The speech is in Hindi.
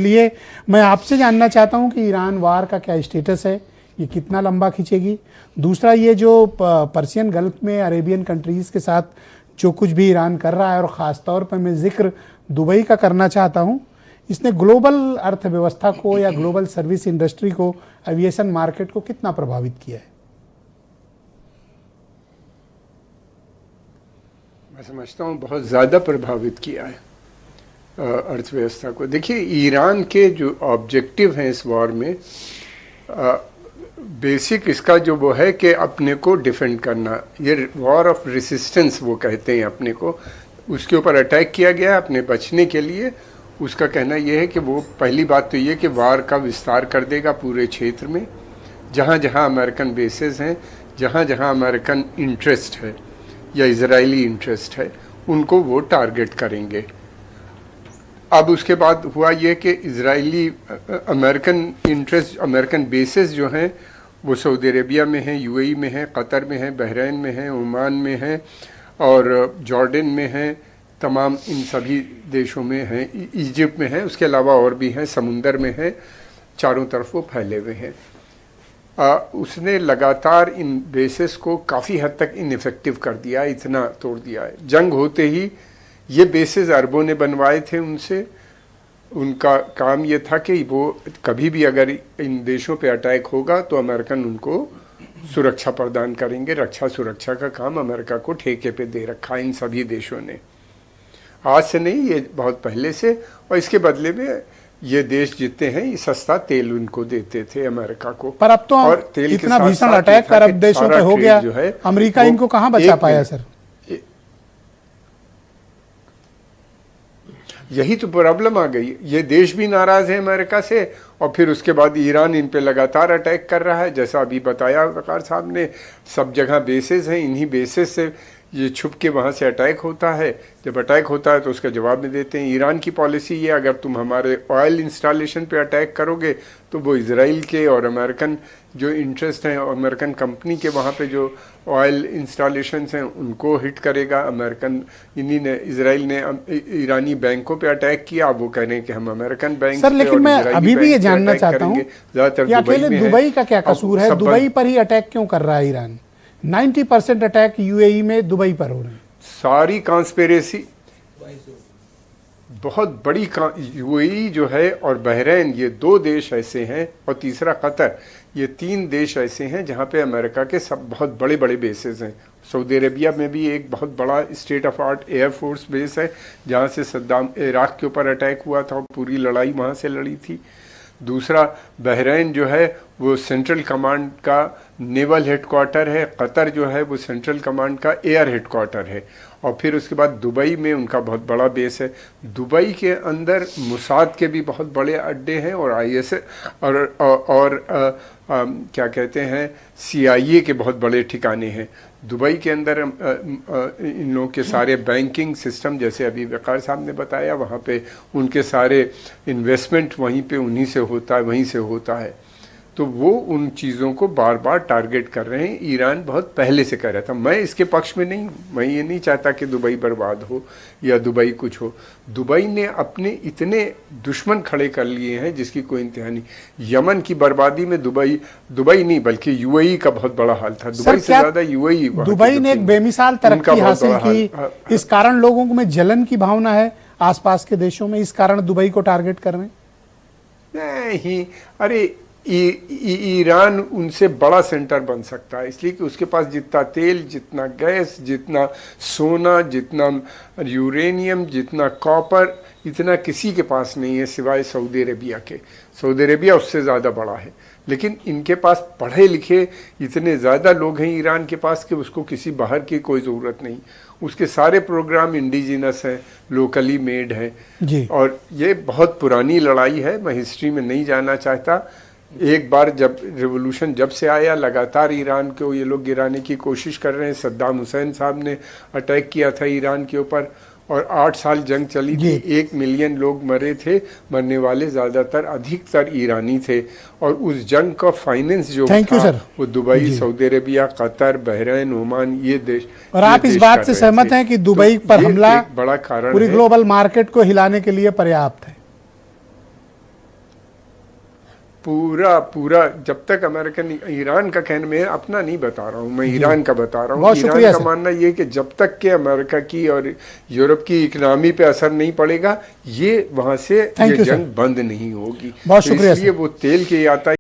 लिए मैं आपसे जानना चाहता हूं कि ईरान वार का क्या स्टेटस है, ये कितना लंबा खींचेगी। दूसरा, ये जो पर्शियन गल्फ में अरेबियन कंट्रीज़ के साथ जो कुछ भी ईरान कर रहा है, और ख़ास तौर पर मैं जिक्र दुबई का करना चाहता हूं, इसने ग्लोबल अर्थव्यवस्था को या ग्लोबल सर्विस इंडस्ट्री को, एविएशन मार्केट को कितना प्रभावित किया है? मैं समझता हूँ बहुत ज़्यादा प्रभावित किया है अर्थव्यवस्था को। देखिए, ईरान के जो ऑब्जेक्टिव हैं इस वॉर में, बेसिक इसका जो वो है कि अपने को डिफेंड करना, ये वॉर ऑफ रेसिस्टेंस वो कहते हैं अपने को। उसके ऊपर अटैक किया गया है अपने बचने के लिए। उसका कहना ये है कि वो पहली बात तो ये कि वार का विस्तार कर देगा पूरे क्षेत्र में, जहाँ जहाँ अमेरिकन बेसेस हैं, जहाँ जहाँ अमेरिकन इंटरेस्ट है या इजरायली इंटरेस्ट है, उनको वो टारगेट करेंगे। अब उसके बाद हुआ ये कि Israeli American interest, American bases जो हैं वो सऊदी अरेबिया में हैं, यूएई में हैं, कतर में हैं, बहरीन में हैं, ओमान में हैं और जॉर्डन में हैं, तमाम इन सभी देशों में हैं, इजिप्ट में हैं, उसके अलावा और भी हैं, समुंदर में हैं, चारों तरफ वो फैले हुए हैं। उसने लगातार इन बेसेस को काफ़ी हद तक इनफेक्टिव कर दिया है, इतना तोड़ दिया है। जंग होते ही ये बेसेस अरबों ने बनवाए थे उनसे। उनका काम ये था कि वो कभी भी अगर इन देशों पे अटैक होगा तो अमेरिकन उनको सुरक्षा प्रदान करेंगे। रक्षा सुरक्षा का काम अमेरिका को ठेके पे दे रखा इन सभी देशों ने, आज से नहीं, ये बहुत पहले से। और इसके बदले में ये देश जीतते हैं, ये सस्ता तेल उनको देते थे अमेरिका को। पर अब तो और तेल इतना भीषण अटैक अरब देशों पे हो गया, जो है अमेरिका इनको कहाँ बचा पाया सर? यही तो प्रॉब्लम आ गई। ये देश भी नाराज है अमेरिका से, और फिर उसके बाद ईरान इन पे लगातार अटैक कर रहा है। जैसा अभी बताया वकार साहब ने, सब जगह बेसेस हैं, इन्हीं बेसेस से ये छुप के वहाँ से अटैक होता है। जब अटैक होता है तो उसका जवाब में देते हैं। ईरान की पॉलिसी ये, अगर तुम हमारे ऑयल इंस्टॉलेशन पे अटैक करोगे तो वो इजराइल के और अमेरिकन जो इंटरेस्ट हैं, अमेरिकन कंपनी के वहाँ पे जो ऑयल इंस्टॉलेशंस हैं उनको हिट करेगा। अमेरिकन इन्हीं ने, इजराइल ने ईरानी बैंकों पे अटैक किया। वो कह रहे हैं कि हम अमेरिकन बैंक सर, लेकिन मैं अभी भी ये जानना चाहता हूँ कि अकेले दुबई का क्या कसूर है? दुबई पर ही अटैक क्यों कर रहा है ईरान? 90% अटैक यूएई में दुबई पर हो रहे हैं। सारी कॉन्स्पिरेसी बहुत बड़ी, यूएई जो है और बहरीन, ये दो देश ऐसे हैं, और तीसरा कतर, ये तीन देश ऐसे हैं जहाँ पे अमेरिका के सब बहुत बड़े बड़े बेसेस हैं। सऊदी अरेबिया में भी एक बहुत बड़ा state of art air force base है, जहाँ से सद्दाम इराक के ऊपर अटैक हुआ था, पूरी लड़ाई वहाँ से लड़ी थी। दूसरा, बहरीन जो है वो सेंट्रल कमांड का नेवल हेडक्वार्टर है। कतर जो है वो सेंट्रल कमांड का एयर हेडक्वार्टर है। और फिर उसके बाद दुबई में उनका बहुत बड़ा बेस है। दुबई के अंदर मुसाद के भी बहुत बड़े अड्डे हैं, और आईएस और क्या कहते हैं, सीआईए के बहुत बड़े ठिकाने हैं। दुबई के अंदर इन लोगों के सारे बैंकिंग सिस्टम, जैसे अभी वकार साहब ने बताया, वहाँ पे उनके सारे इन्वेस्टमेंट वहीं पे उन्हीं से होता है, वहीं से होता है। तो वो उन चीज़ों को बार बार टारगेट कर रहे हैं। ईरान बहुत पहले से कर रहा था। मैं इसके पक्ष में नहीं हूँ, मैं ये नहीं चाहता कि दुबई बर्बाद हो या दुबई कुछ हो। दुबई ने अपने इतने दुश्मन खड़े कर लिए हैं जिसकी कोई इंतहा नहीं। यमन की बर्बादी में दुबई नहीं बल्कि यूएई का बहुत बड़ा हाल था। दुबई से ज़्यादा यूएई। दुबई ने एक बेमिसाल तरक्की हासिल की, इस कारण लोगों में जलन की भावना है आसपास के देशों में, इस कारण दुबई को टारगेट कर रहे हैं। नहीं, अरे ईरान उनसे बड़ा सेंटर बन सकता है, इसलिए कि उसके पास जितना तेल, जितना गैस, जितना सोना, जितना यूरेनियम, जितना कॉपर, इतना किसी के पास नहीं है सिवाय सऊदी अरेबिया के। सऊदी अरेबिया उससे ज़्यादा बड़ा है, लेकिन इनके पास पढ़े लिखे इतने ज़्यादा लोग हैं ईरान के पास कि उसको किसी बाहर की कोई ज़रूरत नहीं। उसके सारे प्रोग्राम इंडिजिनस हैं, लोकली मेड हैं। और ये बहुत पुरानी लड़ाई है, मैं हिस्ट्री में नहीं जाना चाहता। एक बार जब रिवोल्यूशन जब से आया, लगातार ईरान को ये लोग गिराने की कोशिश कर रहे हैं। सद्दाम हुसैन साहब ने अटैक किया था ईरान के ऊपर, और 8 साल जंग चली थी। 1 मिलियन लोग मरे थे। मरने वाले ज़्यादातर, अधिकतर ईरानी थे। और उस जंग का फाइनेंस जो था वो Dubai, Saudi Arabia, Qatar, Bahrain, Oman, ये देश। और आप इस बात से सहमत हैं कि दुबई पर हमला बड़ा कारण पूरी ग्लोबल मार्केट को हिलाने के लिए पर्याप्त है? पूरा जब तक अमेरिकन, ईरान का कहना, मैं अपना नहीं बता रहा हूँ, मैं ईरान का बता रहा हूँ। बहुत शुक्रिया ईरान का सर। मानना ये है कि जब तक के अमेरिका की और यूरोप की इकनॉमी पे असर नहीं पड़ेगा, ये वहां से Thank ये you, sir. जंग बंद नहीं होगी। बहुत तो शुक्रिया, इसलिए sir. वो तेल के आता है।